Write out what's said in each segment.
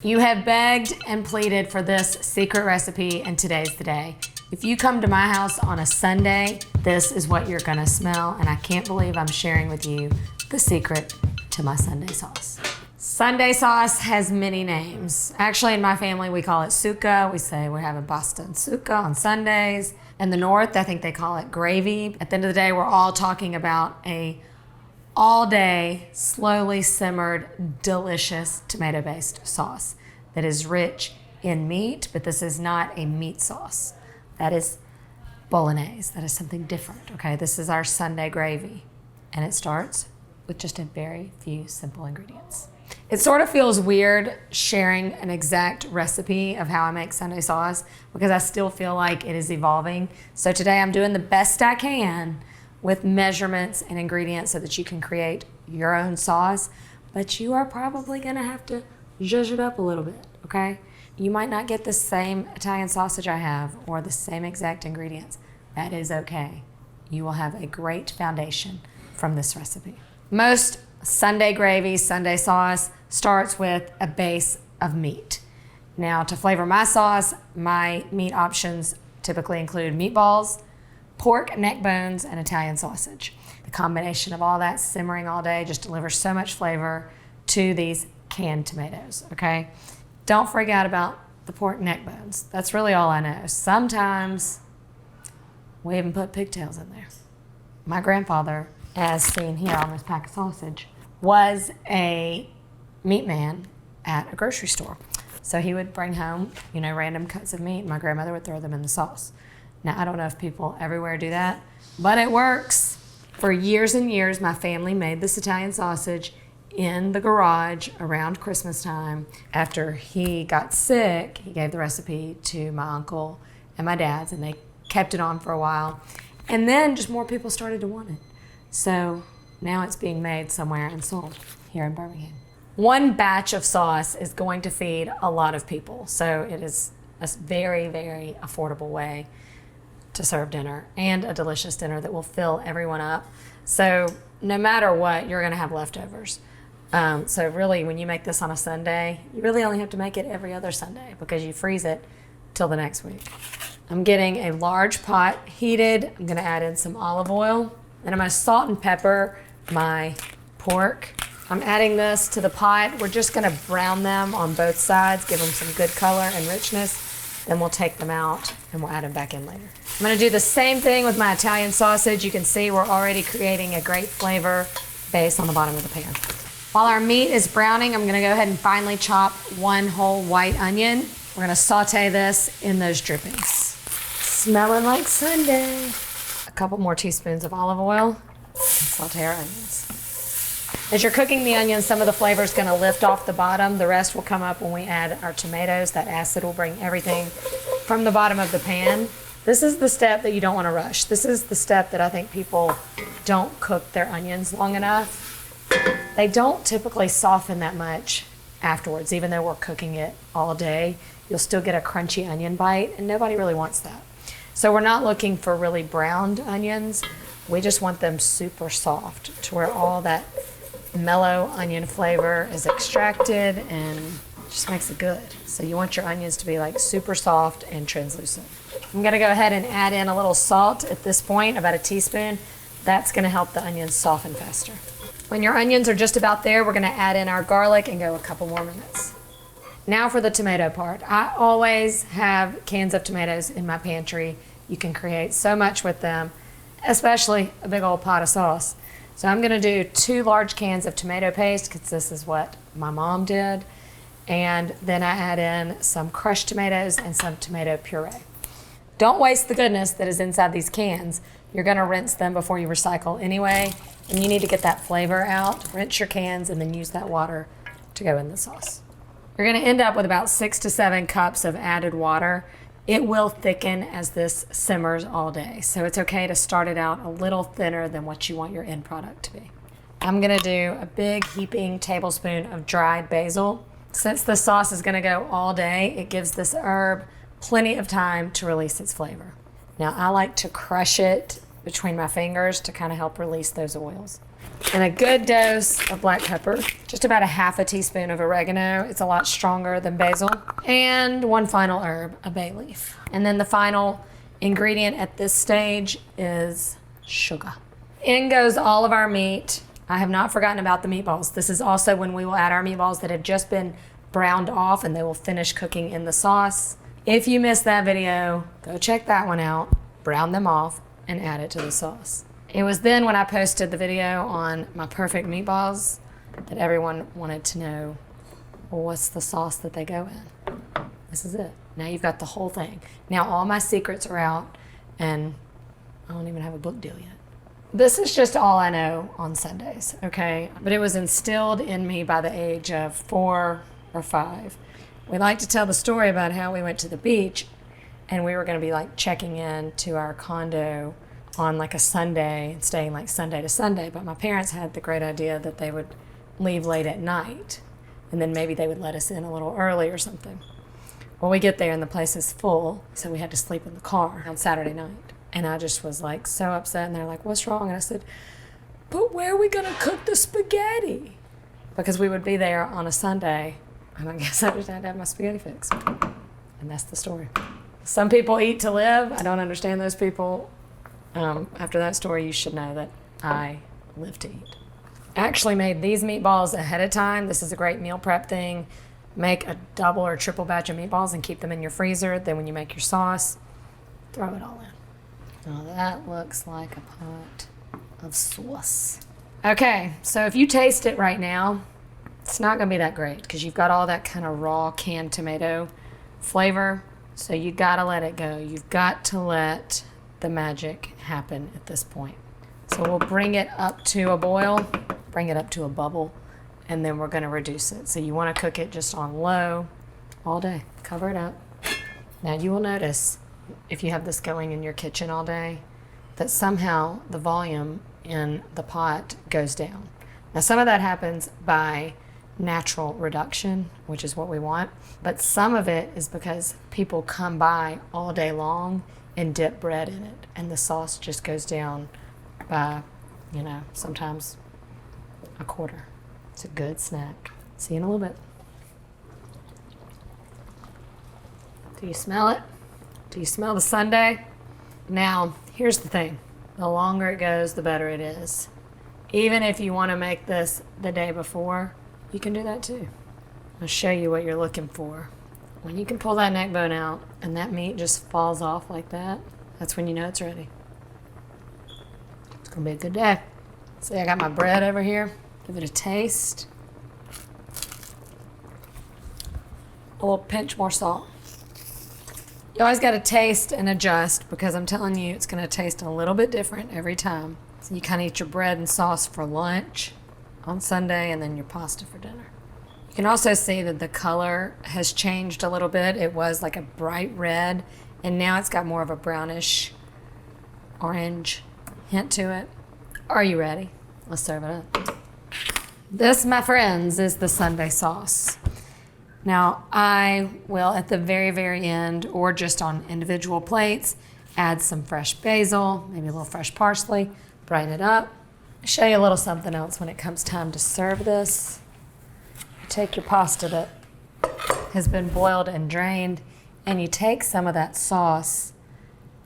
You have begged and pleaded for this secret recipe, and today's the day. If you come to my house on a Sunday, this is what you're gonna smell, and I can't believe I'm sharing with you the secret to my Sunday sauce. Sunday sauce has many names. Actually, in my family, we call it suka. We say we're having pasta and suka on Sundays. In the North, I think they call it gravy. At the end of the day, we're all talking about a all-day, slowly simmered, delicious tomato-based sauce that is rich in meat, but this is not a meat sauce. That is bolognese. That is something different, okay? This is our Sunday gravy, and it starts with just a very few simple ingredients. It sort of feels weird sharing an exact recipe of how I make Sunday sauce because I still feel like it is evolving. So today I'm doing the best I can with measurements and ingredients so that you can create your own sauce, but you are probably gonna have to zhuzh it up a little bit, okay? You might not get the same Italian sausage I have or the same exact ingredients. That is okay. You will have a great foundation from this recipe. Most Sunday gravy, Sunday sauce starts with a base of meat. Now, to flavor my sauce, my meat options typically include meatballs, pork neck bones, and Italian sausage. The combination of all that simmering all day just delivers so much flavor to these canned tomatoes, okay? Don't freak out about the pork neck bones. That's really all I know. Sometimes we even put pigtails in there. My grandfather, as seen here on this pack of sausage, was a meat man at a grocery store. So he would bring home, random cuts of meat, and my grandmother would throw them in the sauce. Now, I don't know if people everywhere do that, but it works. For years and years, my family made this Italian sausage in the garage around Christmas time. After he got sick, he gave the recipe to my uncle and my dad's, and they kept it on for a while. And then just more people started to want it. So now it's being made somewhere and sold here in Birmingham. One batch of sauce is going to feed a lot of people. So it is a very, very affordable way to serve dinner, and a delicious dinner that will fill everyone up. So no matter what, you're gonna have leftovers. So really, when you make this on a Sunday, you really only have to make it every other Sunday because you freeze it till the next week. I'm getting a large pot heated. I'm gonna add in some olive oil, and I'm gonna salt and pepper my pork. I'm adding this to the pot. We're just gonna brown them on both sides, give them some good color and richness. Then we'll take them out and we'll add them back in later. I'm gonna do the same thing with my Italian sausage. You can see we're already creating a great flavor base on the bottom of the pan. While our meat is browning, I'm gonna go ahead and finely chop one whole white onion. We're gonna saute this in those drippings. Smelling like Sunday. A couple more teaspoons of olive oil and saute our onions. As you're cooking the onions, some of the flavor is gonna lift off the bottom. The rest will come up when we add our tomatoes. That acid will bring everything from the bottom of the pan. This is the step that you don't wanna rush. This is the step that I think people don't cook their onions long enough. They don't typically soften that much afterwards. Even though we're cooking it all day, you'll still get a crunchy onion bite, and nobody really wants that. So we're not looking for really browned onions. We just want them super soft to where all that mellow onion flavor is extracted and just makes it good. So you want your onions to be like super soft and translucent. I'm gonna go ahead and add in a little salt at this point, about a teaspoon. That's gonna help the onions soften faster. When your onions are just about there, we're gonna add in our garlic and go a couple more minutes. Now for the tomato part. I always have cans of tomatoes in my pantry. You can create so much with them, especially a big old pot of sauce. So I'm gonna do 2 large cans of tomato paste because this is what my mom did. And then I add in some crushed tomatoes and some tomato puree. Don't waste the goodness that is inside these cans. You're gonna rinse them before you recycle anyway, and you need to get that flavor out. Rinse your cans and then use that water to go in the sauce. You're gonna end up with about 6 to 7 cups of added water. It will thicken as this simmers all day. So it's okay to start it out a little thinner than what you want your end product to be. I'm gonna do a big heaping tablespoon of dried basil. Since the sauce is gonna go all day, it gives this herb plenty of time to release its flavor. Now I like to crush it between my fingers to kind of help release those oils. and a good dose of black pepper, just about a half a teaspoon of oregano. It's a lot stronger than basil. And one final herb, a bay leaf. And then the final ingredient at this stage is sugar. In goes all of our meat. I have not forgotten about the meatballs. This is also when we will add our meatballs that have just been browned off and they will finish cooking in the sauce. If you missed that video, go check that one out, brown them off, and add it to the sauce. It was then when I posted the video on my perfect meatballs that everyone wanted to know, well, what's the sauce that they go in? This is it. Now you've got the whole thing. Now all my secrets are out, and I don't even have a book deal yet. This is just all I know on Sundays, okay? But it was instilled in me by the age of 4 or 5. We like to tell the story about how we went to the beach and we were going to be like checking in to our condo on like a Sunday and staying like Sunday to Sunday. But my parents had the great idea that they would leave late at night and then maybe they would let us in a little early or something. Well, we get there and the place is full, so we had to sleep in the car on Saturday night. And I just was like so upset, and they're like, what's wrong? And I said, but where are we gonna cook the spaghetti? Because we would be there on a Sunday, and I guess I just had to have my spaghetti fixed. And that's the story. Some people eat to live. I don't understand those people. After that story, you should know that I live to eat. I actually made these meatballs ahead of time. This is a great meal prep thing. Make a double or triple batch of meatballs and keep them in your freezer. Then when you make your sauce, throw it all in. Now that looks like a pot of sauce. Okay, so if you taste it right now, it's not gonna be that great because you've got all that kind of raw canned tomato flavor. So you gotta let it go. You've got to let the magic happen at this point. So we'll bring it up to a boil, bring it up to a bubble, and then we're gonna reduce it. So you wanna cook it just on low all day. Cover it up. Now you will notice if you have this going in your kitchen all day, that somehow the volume in the pot goes down. Now some of that happens by natural reduction, which is what we want, but some of it is because people come by all day long and dip bread in it, and the sauce just goes down by, sometimes a quarter. It's a good snack. See you in a little bit. Do you smell it? Do you smell the Sunday? Now, here's the thing. The longer it goes, the better it is. Even if you want to make this the day before, you can do that too. I'll show you what you're looking for. When you can pull that neck bone out and that meat just falls off like that, that's when you know it's ready. It's gonna be a good day. See, I got my bread over here. Give it a taste. A little pinch more salt. You always got to taste and adjust because I'm telling you it's going to taste a little bit different every time. So you kind of eat your bread and sauce for lunch on Sunday and then your pasta for dinner. You can also see that the color has changed a little bit. It was like a bright red and now it's got more of a brownish orange hint to it. Are you ready? Let's serve it up. This, my friends, is the Sunday sauce. Now, I will, at the very, very end, or just on individual plates, add some fresh basil, maybe a little fresh parsley, brighten it up. I'll show you a little something else when it comes time to serve this. You take your pasta that has been boiled and drained, and you take some of that sauce,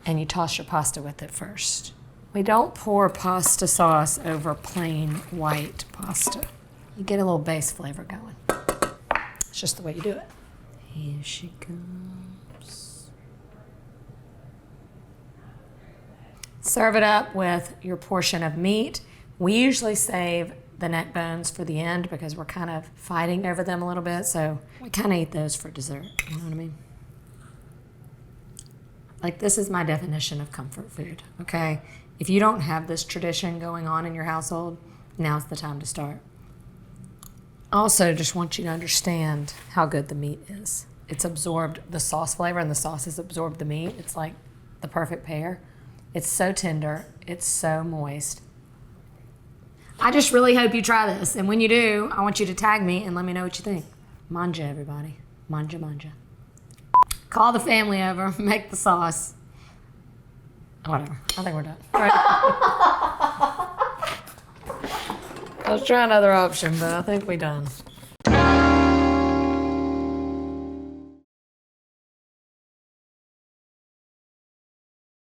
and you toss your pasta with it first. We don't pour pasta sauce over plain white pasta. You get a little base flavor going. It's just the way you do it. Here she comes. Serve it up with your portion of meat. We usually save the neck bones for the end because we're kind of fighting over them a little bit, so we kind of eat those for dessert. You know what I mean? Like, this is my definition of comfort food, okay? If you don't have this tradition going on in your household, now's the time to start. Also, just want you to understand how good the meat is. It's absorbed the sauce flavor and the sauce has absorbed the meat. It's like the perfect pair. It's so tender. It's so moist. I just really hope you try this. And when you do, I want you to tag me and let me know what you think. Manja, everybody. Manja, manja. Call the family over. Make the sauce. Whatever. I think we're done. All right. Let's try another option, but I think we done.